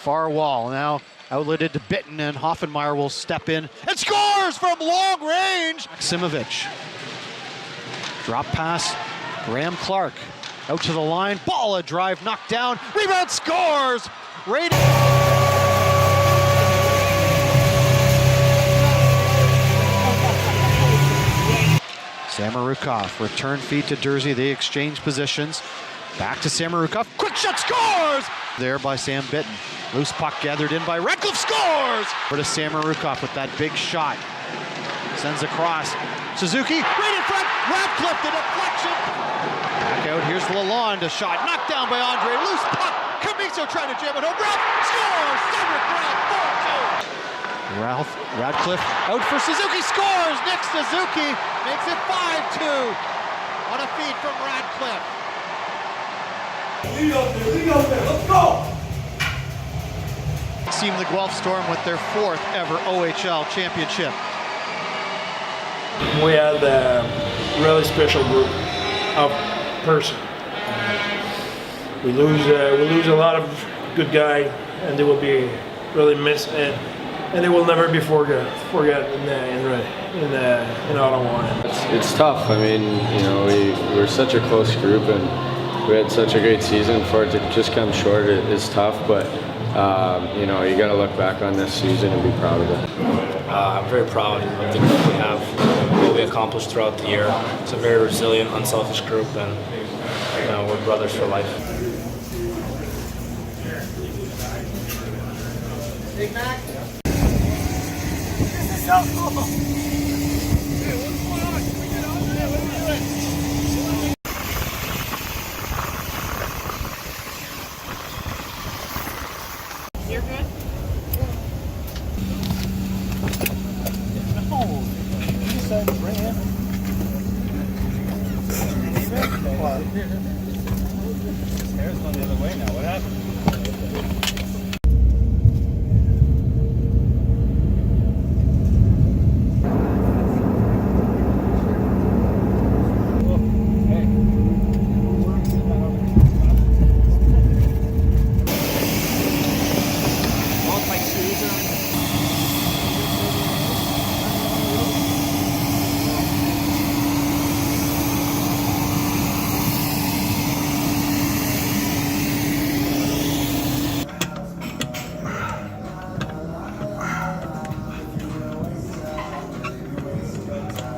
far wall. Now outletted to Bitten, and Hoffenmeyer will step in and scores from long range. Simovic. Drop pass. Graham Clark out to the line. Ball, a drive, knocked down. Rebound, scores! Samorukov, return feed to Dursey. They exchange positions. Back to Samorukov. Quick shot, scores! There by Sam Bitten. Loose puck gathered in by Radcliffe, scores! Over to Samorukov with that big shot. Sends across. Suzuki, right in front. Radcliffe, the deflection. Back out, here's Lalonde, a shot. Knocked down by Andre. Loose puck. Camiso trying to jam it home. Ralph scores! Cedric Ralph, 4-2. Radcliffe out for Suzuki, scores! Nick Suzuki makes it 5-2 on a feed from Radcliffe. Lead out there, let's go! Team the Guelph Storm with their 4th ever OHL championship. We had a really special group of person. We lose a lot of good guys, and they will be really missed, and they will never be forget in Ottawa. It's tough. I mean, you know, we're such a close group, and we had such a great season. For it to just come short, it's tough. But you know, you got to look back on this season and be proud of it. I'm very proud of the group we have, what we accomplished throughout the year. It's a very resilient, unselfish group, and you know, we're brothers for life. Big Mac. This is so cool. Hey, what's going on? Can we get on there? What are we doing? You're good? No. You said bring it. His hair's going the other way now. What happened?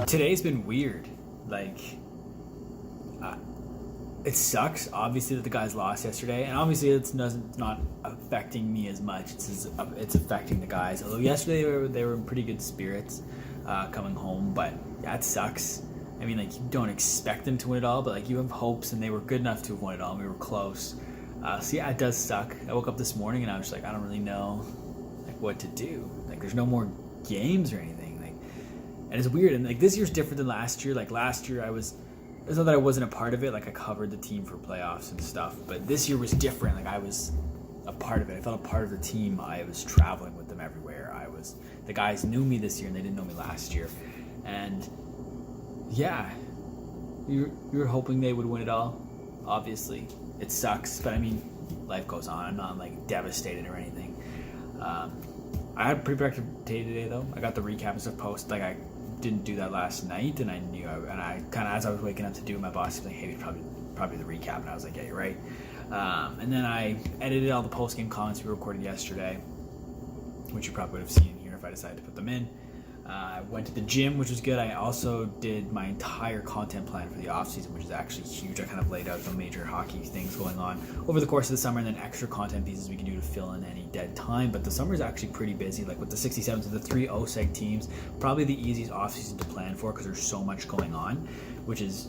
Today's been weird. Like, it sucks, obviously, that the guys lost yesterday, and obviously it's not affecting me as much. It's affecting the guys. Although yesterday they were in pretty good spirits coming home, but yeah, it sucks. I mean, like, you don't expect them to win it all, but like, you have hopes, and they were good enough to have won it all, and we were close. So yeah, it does suck. I woke up this morning and I was just like, I don't really know like what to do. Like, there's no more games or anything. And it's weird, and like, this year's different than last year. Like, last year it's not that I wasn't a part of it, like I covered the team for playoffs and stuff, but this year was different. Like, I was a part of it. I felt a part of the team. I was traveling with them everywhere. The guys knew me this year and they didn't know me last year. And yeah, you're hoping they would win it all. Obviously it sucks, but I mean, life goes on. I'm not like devastated or anything. I had a pretty productive day today though. I got the recap and stuff posted. Like, I didn't do that last night, and I knew, and I kind of, as I was waking up to do, my boss was like, hey, we probably the recap, and I was like, yeah, you're right. And then I edited all the post-game comments we recorded yesterday, which you probably would have seen here if I decided to put them in. I went to the gym, which was good. I also did my entire content plan for the off-season, which is actually huge. I kind of laid out the major hockey things going on over the course of the summer, and then extra content pieces we can do to fill in any dead time. But the summer is actually pretty busy, like with the 67's and the 3 OSEG teams, probably the easiest off-season to plan for because there's so much going on, which is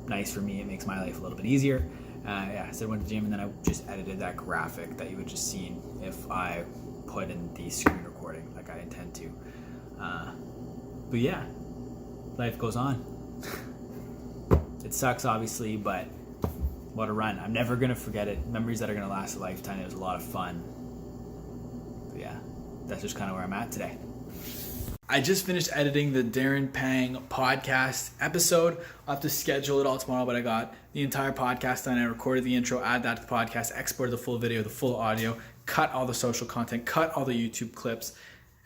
nice for me. It makes my life a little bit easier. Yeah, so I went to the gym, and then I just edited that graphic that you would just see if I put in the screen recording like I intend to. But yeah, life goes on. It sucks, obviously, but what a run. I'm never going to forget it. Memories that are going to last a lifetime. It was a lot of fun. But yeah, that's just kind of where I'm at today. I just finished editing the Darren Pang podcast episode. I'll have to schedule it all tomorrow, but I got the entire podcast done. I recorded the intro, add that to the podcast, exported the full video, the full audio, cut all the social content, cut all the YouTube clips.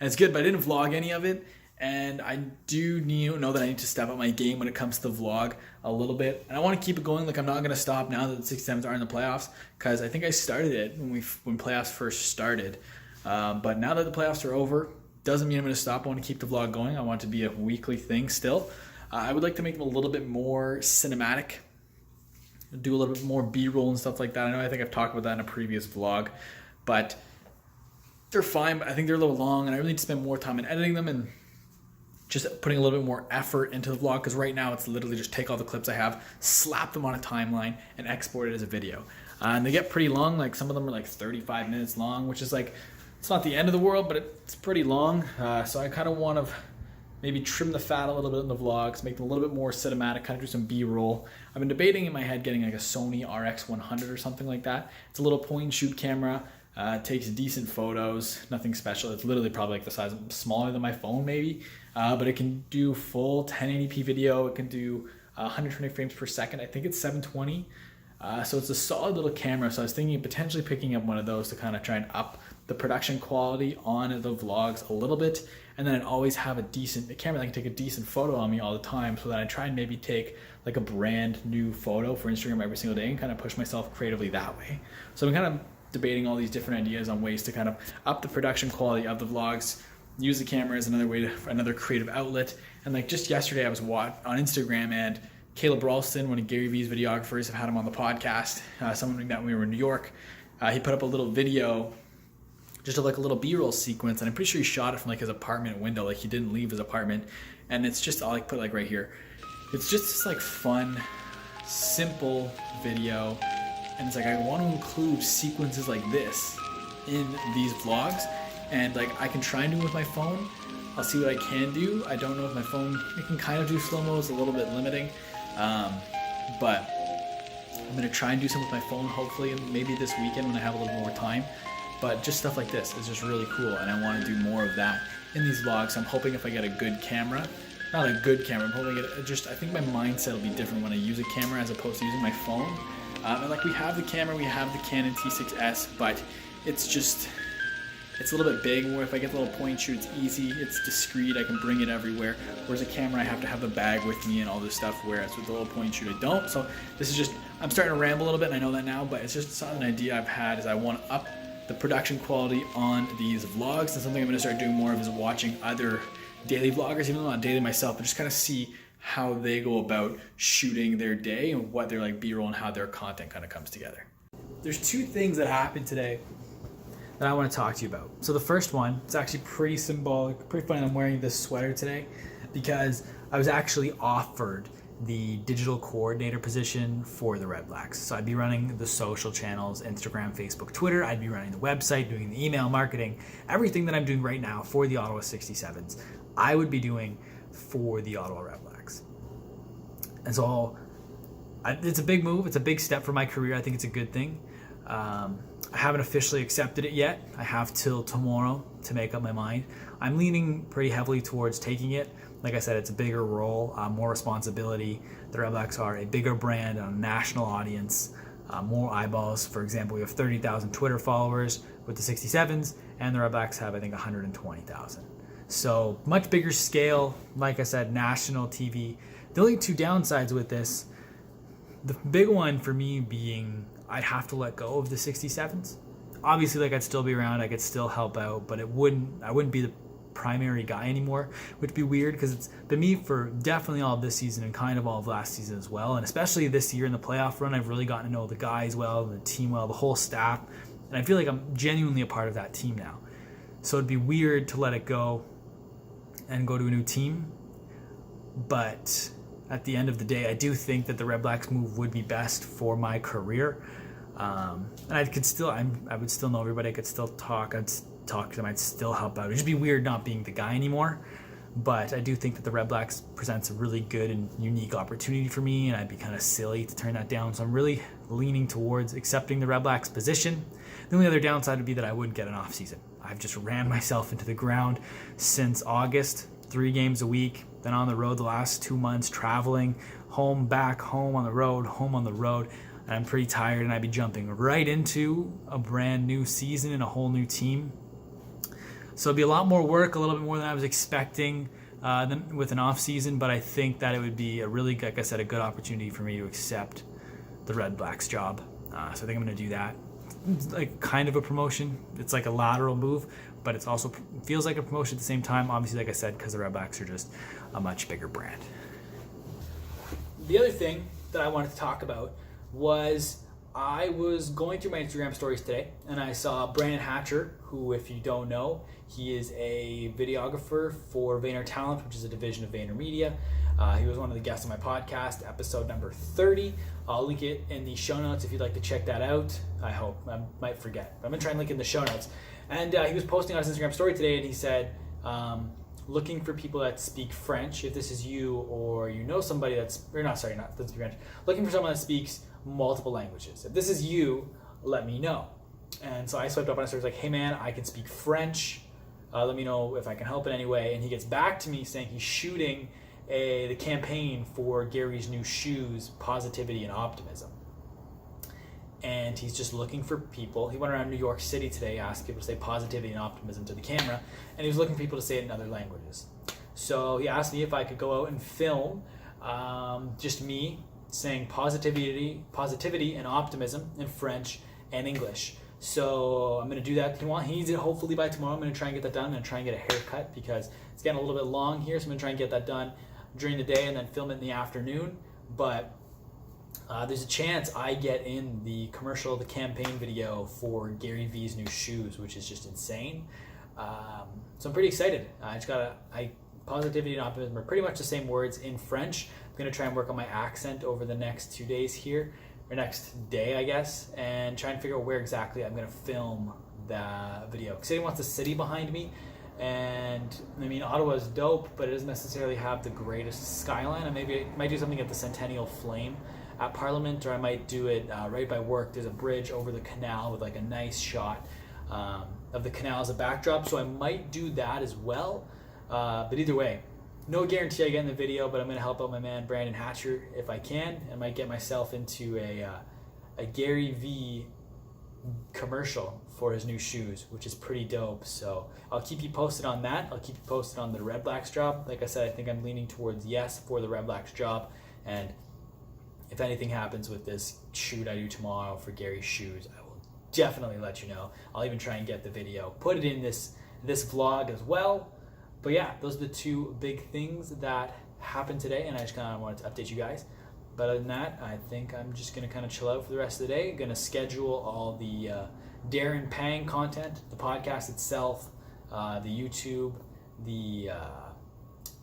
And it's good, but I didn't vlog any of it. And I do know that I need to step up my game when it comes to the vlog a little bit. And I want to keep it going. Like, I'm not going to stop now that the 67s are in the playoffs, because I think I started it when playoffs first started. But now that the playoffs are over, doesn't mean I'm going to stop. I want to keep the vlog going. I want it to be a weekly thing still. I would like to make them a little bit more cinematic, do a little bit more B-roll and stuff like that. I think I've talked about that in a previous vlog, but they're fine. But I think they're a little long, and I really need to spend more time in editing them and just putting a little bit more effort into the vlog, because right now it's literally just take all the clips I have, slap them on a timeline, and export it as a video. And they get pretty long. Like, some of them are like 35 minutes long, which is like, it's not the end of the world, but it's pretty long. So I kind of want to maybe trim the fat a little bit in the vlogs, make them a little bit more cinematic, kind of do some B-roll. I've been debating in my head getting like a Sony RX100 or something like that. It's a little point and shoot camera. Takes decent photos, nothing special. It's literally probably like the size, smaller than my phone maybe, but it can do full 1080p video. It can do 120 frames per second. I think it's 720. So it's a solid little camera. So I was thinking of potentially picking up one of those to kind of try and up the production quality on the vlogs a little bit. And then I'd always have a camera that can take a decent photo on me all the time, so that I try and maybe take like a brand new photo for Instagram every single day and kind of push myself creatively that way. So I'm kind of debating all these different ideas on ways to kind of up the production quality of the vlogs, use the camera as another creative outlet. And like just yesterday I was on Instagram, and Caleb Ralston, one of Gary V's videographers, I've had him on the podcast, someone we met when we were in New York. He put up a little video, just like a little B-roll sequence, and I'm pretty sure he shot it from like his apartment window, like he didn't leave his apartment. And it's just, I'll like put like right here, it's just this like fun, simple video. And it's like, I want to include sequences like this in these vlogs, and like I can try and do it with my phone. I'll see what I can do. I don't know if my phone, it can kind of do slow-mo, it's a little bit limiting, but I'm gonna try and do something with my phone, hopefully, and maybe this weekend when I have a little more time. But just stuff like this is just really cool, and I want to do more of that in these vlogs. I'm hoping if I get a good camera, not a good camera, I'm hoping I think my mindset will be different when I use a camera as opposed to using my phone. And like, we have the camera, we have the Canon T6S, but it's a little bit big. Where if I get the little point and shoot, it's easy, it's discreet, I can bring it everywhere. Whereas a camera, I have to have the bag with me and all this stuff, whereas with the little point and shoot, I don't. So this is just, I'm starting to ramble a little bit, and I know that now, but it's just an idea I've had, is I want to up the production quality on these vlogs. And something I'm going to start doing more of is watching other daily vloggers, even though I'm not daily myself, but just kind of see how they go about shooting their day and what their like B-roll and how their content kind of comes together. There's two things that happened today that I want to talk to you about. So the first one, it's actually pretty symbolic, pretty funny. I'm wearing this sweater today because I was actually offered the digital coordinator position for the Red Blacks. So I'd be running the social channels, Instagram, Facebook, Twitter. I'd be running the website, doing the email marketing, everything that I'm doing right now for the Ottawa 67's, I would be doing for the Ottawa Red Blacks. And so it's a big move. It's a big step for my career. I think it's a good thing. I haven't officially accepted it yet. I have till tomorrow to make up my mind. I'm leaning pretty heavily towards taking it. Like I said, it's a bigger role, more responsibility. The Red Blacks are a bigger brand, a national audience, more eyeballs. For example, we have 30,000 Twitter followers with the 67's, and the Red Blacks have, I think, 120,000. So much bigger scale. Like I said, national TV. The only two downsides with this, the big one for me being I'd have to let go of the 67's. Obviously, like, I'd still be around, I could still help out, but I wouldn't be the primary guy anymore, which would be weird because it's been me for definitely all of this season and kind of all of last season as well. And especially this year in the playoff run, I've really gotten to know the guys well, the team well, the whole staff. And I feel like I'm genuinely a part of that team now. So it'd be weird to let it go and go to a new team. But at the end of the day, I do think that the Red Blacks move would be best for my career. And I would still know everybody. I could still talk. I'd talk to them. I'd still help out. It'd just be weird not being the guy anymore. But I do think that the Red Blacks presents a really good and unique opportunity for me, and I'd be kind of silly to turn that down. So I'm really leaning towards accepting the Red Blacks position. The only other downside would be that I wouldn't get an off season. I've just ran myself into the ground since August, 3 games a week, then on the road the last 2 months, traveling, home, back, home, on the road, home, on the road. I'm pretty tired, and I'd be jumping right into a brand new season and a whole new team. So it'd be a lot more work, a little bit more than I was expecting with an off season, but I think that it would be a really, like I said, a good opportunity for me to accept the Red Blacks job. So I think I'm going to do that. It's like kind of a promotion. It's like a lateral move, but it's also feels like a promotion at the same time. Obviously, like I said, because the Red Blacks are just a much bigger brand. The other thing that I wanted to talk about was I was going through my Instagram stories today, and I saw Brandon Hatcher, who, if you don't know, he is a videographer for Vayner Talent, which is a division of Vayner Media. He was one of the guests on my podcast, episode number 30. I'll link it in the show notes if you'd like to check that out. I hope. I might forget. I'm going to try and link it in the show notes. And he was posting on his Instagram story today, and he said, looking for people that speak French. If this is you or you know somebody that's, or not, sorry, not doesn't speak French. Looking for someone that speaks multiple languages. If this is you, let me know. And so I swiped up on his story, like, hey man, I can speak French. Let me know if I can help in any way. And he gets back to me saying he's shooting the campaign for Gary's new shoes, Positivity and Optimism. And he's just looking for people. He went around New York City today, asked people to say positivity and optimism to the camera, and he was looking for people to say it in other languages. So he asked me if I could go out and film just me saying positivity and optimism in French and English. So I'm going to do that. He needs it hopefully by tomorrow. I'm going to try and get that done. I'm going to try and get a haircut because it's getting a little bit long here, so I'm going to try and get that done during the day and then film it in the afternoon. But there's a chance I get in the commercial, the campaign video for Gary V's new shoes, which is just insane. So I'm pretty excited. Positivity and optimism are pretty much the same words in French. I'm going to try and work on my accent over the next 2 days here, or next day, I guess, and try and figure out where exactly I'm going to film the video. Because he wants a city behind me, and I mean, Ottawa's dope, but it doesn't necessarily have the greatest skyline. And maybe I might do something at the Centennial Flame at Parliament, or I might do it right by work. There's a bridge over the canal with like a nice shot of the canal as a backdrop, so I might do that as well. But either way, no guarantee I get in the video, but I'm going to help out my man Brandon Hatcher if I can. I might get myself into a Gary V commercial for his new shoes, which is pretty dope. So I'll keep you posted on that. I'll keep you posted on the Red Blacks job. Like I said, I think I'm leaning towards yes for the Red Blacks job. And if anything happens with this shoot I do tomorrow for Gary's shoes, I will definitely let you know. I'll even try and get the video, put it in this vlog as well. But yeah, those are the two big things that happened today, and I just kind of wanted to update you guys. But other than that, I think I'm just going to kind of chill out for the rest of the day. Going to schedule all the Darren Pang content, the podcast itself, the YouTube,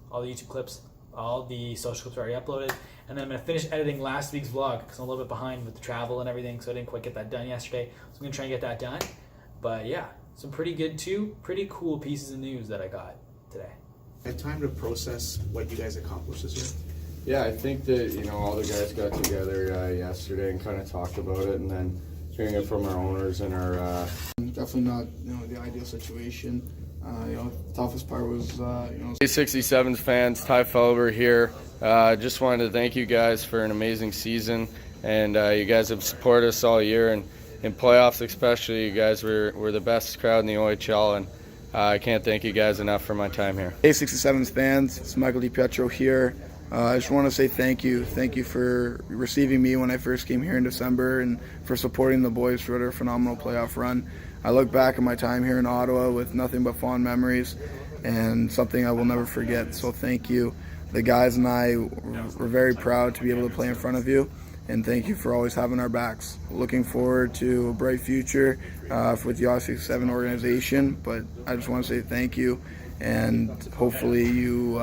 all the YouTube clips, all the social clips are already uploaded. And then I'm going to finish editing last week's vlog because I'm a little bit behind with the travel and everything, so I didn't quite get that done yesterday. So I'm going to try and get that done. But yeah, some pretty cool pieces of news that I got today. Had time to process what you guys accomplished this year? Yeah, I think that, all the guys got together yesterday and kind of talked about it, and then hearing it from our owners and our... Definitely not, the ideal situation. The toughest part was, 67's fans, Ty Felber here. Just wanted to thank you guys for an amazing season, and you guys have supported us all year, and in playoffs especially, you guys were the best crowd in the OHL, and I can't thank you guys enough for my time here. Hey 67's fans, it's Michael DiPietro here. I just want to say thank you. Thank you for receiving me when I first came here in December and for supporting the boys throughout our phenomenal playoff run. I look back at my time here in Ottawa with nothing but fond memories and something I will never forget. So thank you. The guys and I were very proud to be able to play in front of you, and thank you for always having our backs. Looking forward to a bright future with the R67 organization, but I just want to say thank you, and hopefully you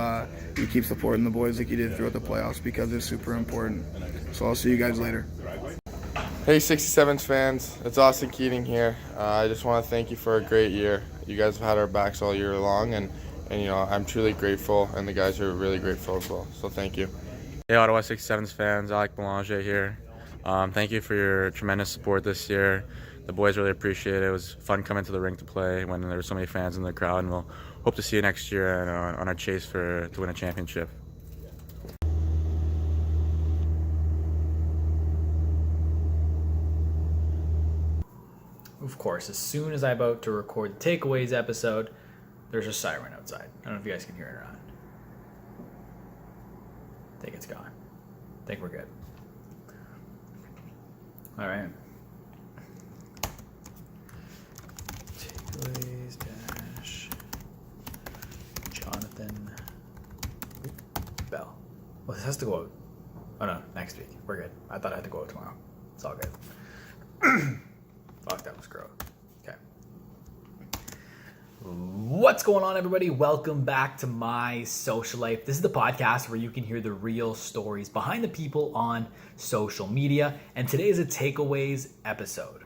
keep supporting the boys like you did throughout the playoffs because it's super important. So I'll see you guys later. Hey 67's fans, it's Austin Keating here. I just want to thank you for a great year. You guys have had our backs all year long, and I'm truly grateful, and the guys are really grateful as well. So thank you. Hey Ottawa 67's fans, Alec Belanger here. Thank you for your tremendous support this year. The boys really appreciate it. It was fun coming to the rink to play when there were so many fans in the crowd, and we'll hope to see you next year on our chase to win a championship. of course, as soon as I'm about to record the takeaways episode, there's a siren outside. I don't know if you guys can hear it or not. I think it's gone. I think we're good. All right. Takeaways dash Jonathan Bell. Well, this has to go out. Oh no, next week. We're good. I thought I had to go out tomorrow. It's all good. Fuck, that was gross. Okay. What's going on, everybody? Welcome back to My Social Life. This is the podcast where you can hear the real stories behind the people on social media. And today is a takeaways episode.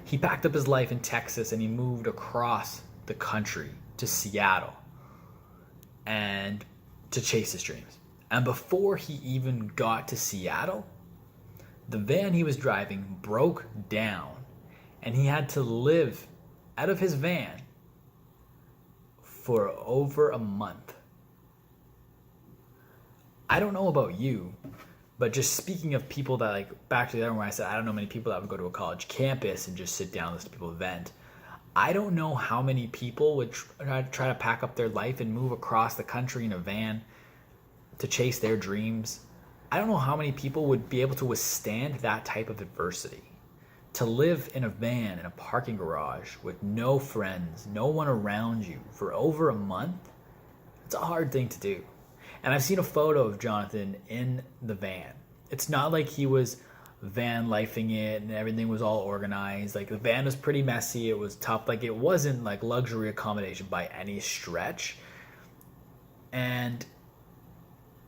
He packed up his life in Texas and he moved across the country to Seattle and to chase his dreams. And before he even got to Seattle, the van he was driving broke down and he had to live out of his van for over a month. I don't know about you, but just speaking of people that, like, back to the other one where I said I don't know many people that would go to a college campus and just sit down and listen to people vent. I don't know how many people would try to pack up their life and move across the country in a van to chase their dreams. I don't know how many people would be able to withstand that type of adversity. To live in a van in a parking garage with no friends, no one around you for over a month, it's a hard thing to do. And I've seen a photo of Jonathan in the van. It's not like he was van lifing it and everything was all organized. Like, the van was pretty messy. It was tough. Like, it wasn't like luxury accommodation by any stretch. And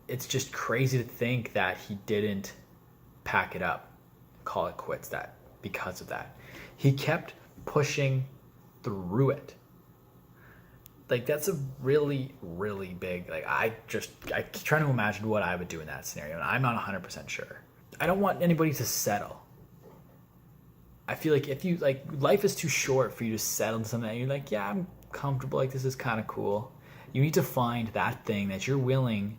it's just crazy to think that he didn't pack it up, call it quits that because of that. He kept pushing through it. Like, that's a really, really big, like, I trying to imagine what I would do in that scenario, and I'm not 100% sure. I don't want anybody to settle. I feel like if you, like, life is too short for you to settle into something that you're like, yeah, I'm comfortable, like, this is kind of cool. You need to find that thing that you're willing,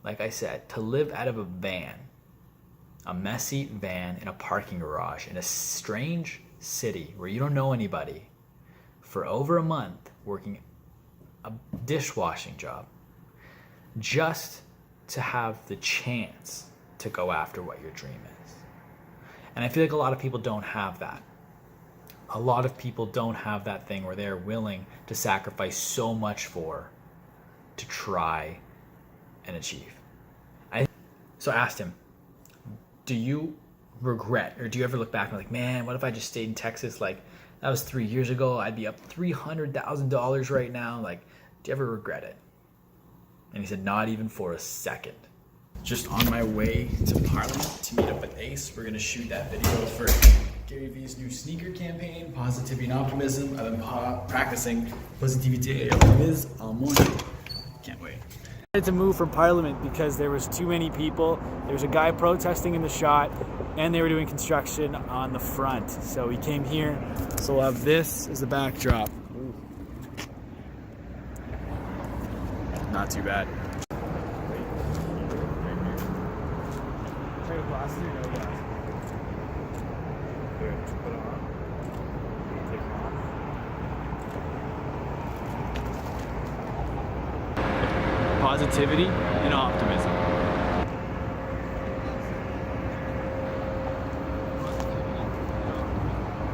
like I said, to live out of a van, a messy van in a parking garage in a strange city where you don't know anybody for over a month, working a dishwashing job, just to have the chance to go after what your dream is. And I feel like a lot of people don't have that. A lot of people don't have that thing where they're willing to sacrifice so much to try and achieve. So I asked him, do you regret, or do you ever look back and like, man, what if I just stayed in Texas? Like, that was 3 years ago. I'd be up $300,000 right now. Like, do you ever regret it? And he said, not even for a second. Just on my way to Parliament to meet up with Ace. We're going to shoot that video for Gary V's new sneaker campaign, Positivity and Optimism. I've been practicing Positivity et Optimisme all morning. Can't wait. I had to move from Parliament because there was too many people. There was a guy protesting in the shot, and they were doing construction on the front. So we came here. So we'll have this as the backdrop. Ooh. Not too bad. Positivity and optimism.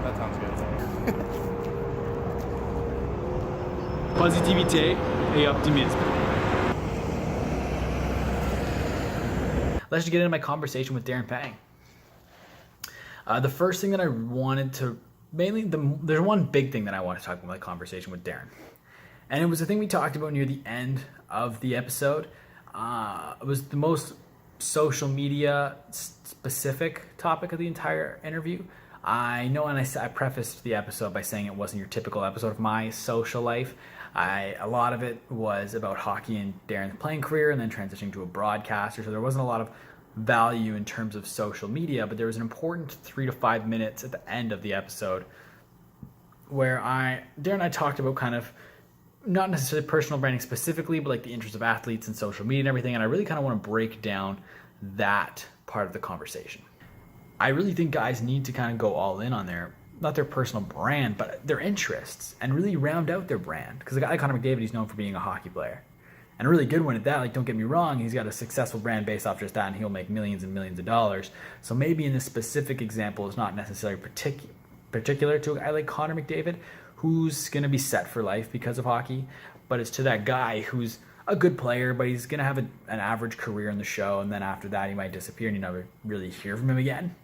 That sounds good. Positivité et optimisme. Let's just get into my conversation with Darren Pang. The first thing that I wanted to, there's one big thing that I want to talk about in my conversation with Darren. And it was the thing we talked about near the end of the episode. It was the most social media specific topic of the entire interview. I know, and I prefaced the episode by saying it wasn't your typical episode of My Social Life. A lot of it was about hockey and Darren's playing career and then transitioning to a broadcaster. So there wasn't a lot of value in terms of social media, but there was an important 3 to 5 minutes at the end of the episode where Darren and I talked about kind of not necessarily personal branding specifically, but like the interest of athletes and social media and everything. And I really kind of want to break down that part of the conversation. I really think guys need to kind of go all in on their not their personal brand, but their interests, and really round out their brand. Because a guy like Connor McDavid, he's known for being a hockey player. And a really good one at that. Like, don't get me wrong, he's got a successful brand based off just that, and he'll make millions and millions of dollars. So maybe in this specific example, it's not necessarily particular to a guy like Connor McDavid, who's going to be set for life because of hockey. But it's to that guy who's a good player, but he's going to have an average career in the show, and then after that, he might disappear, and you never really hear from him again.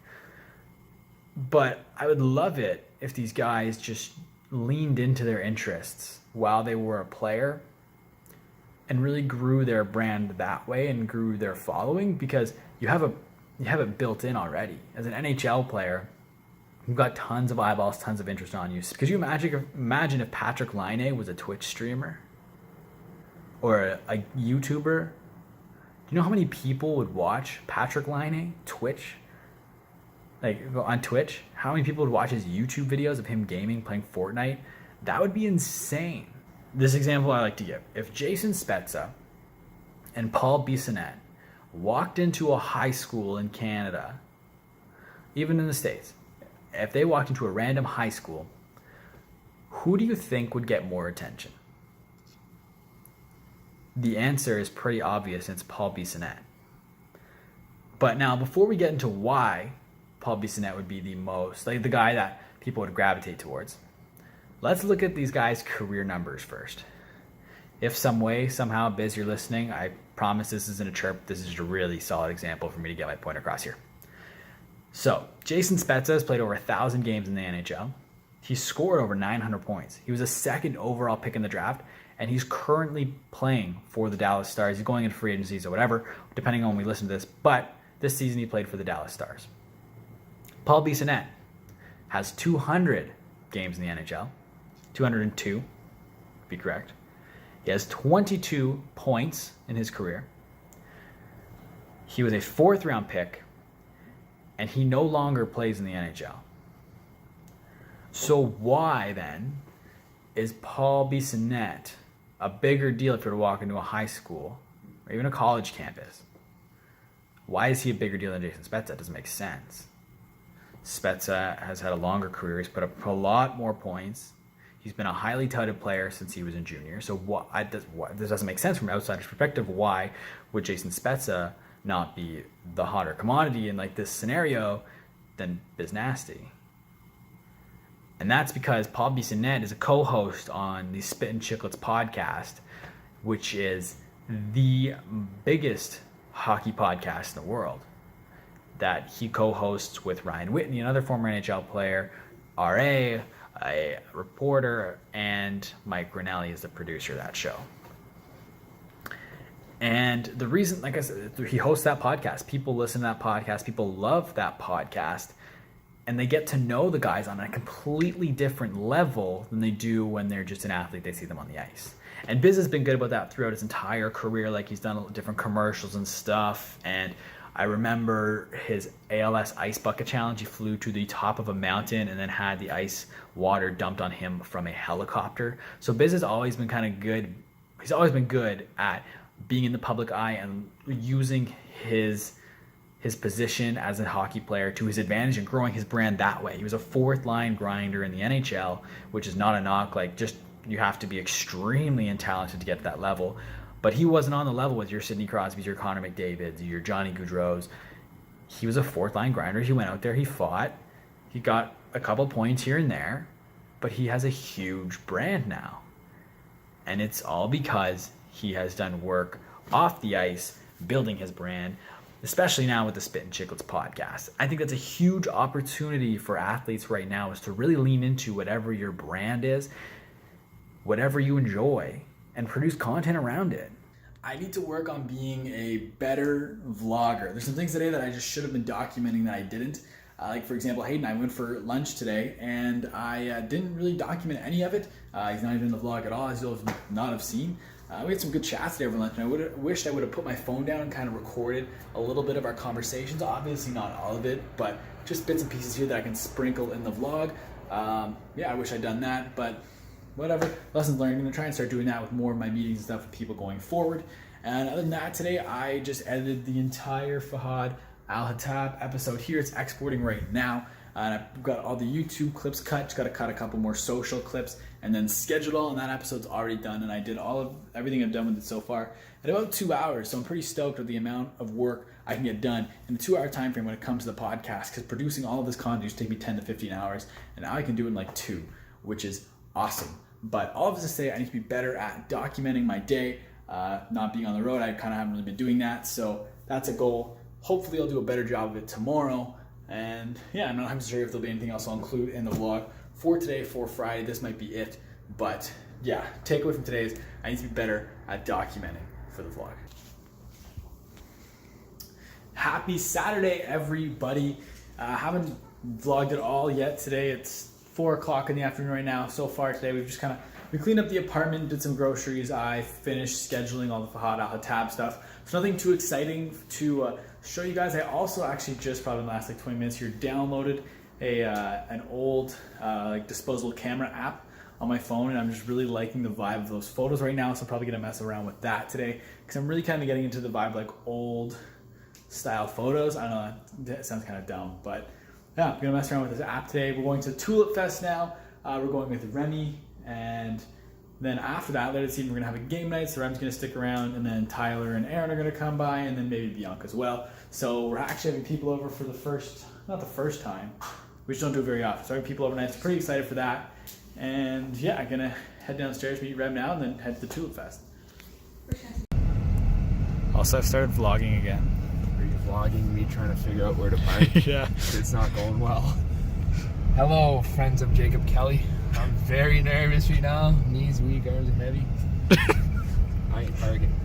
But I would love it if these guys just leaned into their interests while they were a player and really grew their brand that way and grew their following, because you have it built in already. As an NHL player, you've got tons of eyeballs, tons of interest on you. Could you imagine if Patrick Laine was a Twitch streamer or a YouTuber? Do you know how many people would watch Patrick Laine Twitch? Like on Twitch, how many people would watch his YouTube videos of him gaming, playing Fortnite? That would be insane. This example I like to give. If Jason Spezza and Paul Bissonnette walked into a high school in Canada, even in the States, if they walked into a random high school, who do you think would get more attention? The answer is pretty obvious, it's Paul Bissonnette. But now, before we get into why Paul Bissonnette would be the most, like the guy that people would gravitate towards, let's look at these guys' career numbers first. If some way, somehow, Biz, you're listening, I promise this isn't a chirp. This is a really solid example for me to get my point across here. So, Jason Spezza has played over 1,000 games in the NHL. He scored over 900 points. He was a second overall pick in the draft, and he's currently playing for the Dallas Stars. He's going into free agencies or whatever, depending on when we listen to this. But this season, he played for the Dallas Stars. Paul Bissonnette has 200 games in the NHL. 202, to be correct. He has 22 points in his career. He was a 4th round pick, and he no longer plays in the NHL. So why then is Paul Bissonnette a bigger deal if you were to walk into a high school or even a college campus? Why is he a bigger deal than Jason Spezza? It doesn't make sense. Spezza has had a longer career. He's put up a lot more points. He's been a highly touted player since he was in junior. So this doesn't make sense from an outsider's perspective. Why would Jason Spezza not be the hotter commodity in like this scenario than Biz Nasty? And that's because Paul Bissonnette is a co-host on the Spit and Chicklets podcast, which is the biggest hockey podcast in the world, that he co-hosts with Ryan Whitney, another former NHL player, RA, a reporter, and Mike Grinelli is the producer of that show. And the reason, like I said, he hosts that podcast. People listen to that podcast. People love that podcast. And they get to know the guys on a completely different level than they do when they're just an athlete. They see them on the ice. And Biz has been good about that throughout his entire career. Like, he's done different commercials and stuff. And I remember his ALS Ice Bucket Challenge. He flew to the top of a mountain and then had the ice water dumped on him from a helicopter. So Biz has always been kind of good. He's always been good at being in the public eye and using his position as a hockey player to his advantage and growing his brand that way. He was a 4th line grinder in the NHL, which is not a knock. Like, just, you have to be extremely talented to get to that level. But he wasn't on the level with your Sidney Crosbys, your Connor McDavids, your Johnny Gaudreaus. He was a 4th line grinder. He went out there, he fought, he got a couple points here and there, but he has a huge brand now. And it's all because he has done work off the ice, building his brand, especially now with the Spit and Chicklets podcast. I think that's a huge opportunity for athletes right now, is to really lean into whatever your brand is, whatever you enjoy, and produce content around it. I need to work on being a better vlogger. There's some things today that I just should have been documenting that I didn't. Like, for example, Hayden and I went for lunch today, and I didn't really document any of it. He's not even in the vlog at all, as you'll not have seen. We had some good chats today over lunch, and I wished I would have put my phone down and kind of recorded a little bit of our conversations. Obviously not all of it, but just bits and pieces here that I can sprinkle in the vlog. Yeah, I wish I'd done that, but whatever. Lessons learned. I'm going to try and start doing that with more of my meetings and stuff with people going forward. And other than that, today I just edited the entire Fahad Al-Hattab episode here. It's exporting right now. And I've got all the YouTube clips cut. Just got to cut a couple more social clips and then schedule it all. And that episode's already done. And I did everything I've done with it so far at about 2 hours. So I'm pretty stoked with the amount of work I can get done in the 2 hour time frame when it comes to the podcast. Because producing all of this content used to take me 10 to 15 hours. And now I can do it in like 2, which is awesome. But all of this to say, I need to be better at documenting my day, not being on the road. I kind of haven't really been doing that. So that's a goal. Hopefully I'll do a better job of it tomorrow. And yeah, I'm not sure if there'll be anything else I'll include in the vlog for today, for Friday. This might be it. But yeah, takeaway from today is I need to be better at documenting for the vlog. Happy Saturday, everybody. Haven't vlogged at all yet today. It's 4 o'clock in the afternoon right now. So far today, we cleaned up the apartment, did some groceries. I finished scheduling all the Fahad Al-Hatab stuff. So nothing too exciting to show you guys. I also actually just probably in the last like 20 minutes here downloaded an old like disposable camera app on my phone, and I'm just really liking the vibe of those photos right now. So I'm probably gonna mess around with that today because I'm really kind of getting into the vibe like old style photos. I don't know, that sounds kind of dumb, but yeah, I'm gonna mess around with this app today. We're going to Tulip Fest now. We're going with Remy, and then after that, later this evening, we're gonna have a game night. So Rem's gonna stick around, and then Tyler and Aaron are gonna come by, and then maybe Bianca as well. So we're actually having people over for not the first time. We just don't do it very often. So having people over tonight. So pretty excited for that. And yeah, I'm gonna head downstairs, meet Rem now, and then head to the Tulip Fest. Also, I've started vlogging again. Are you vlogging me trying to figure out where to park? Yeah. It's not going well. Hello, friends of Jacob Kelly. I'm very nervous right now. Knees weak, arms are heavy. I ain't parking.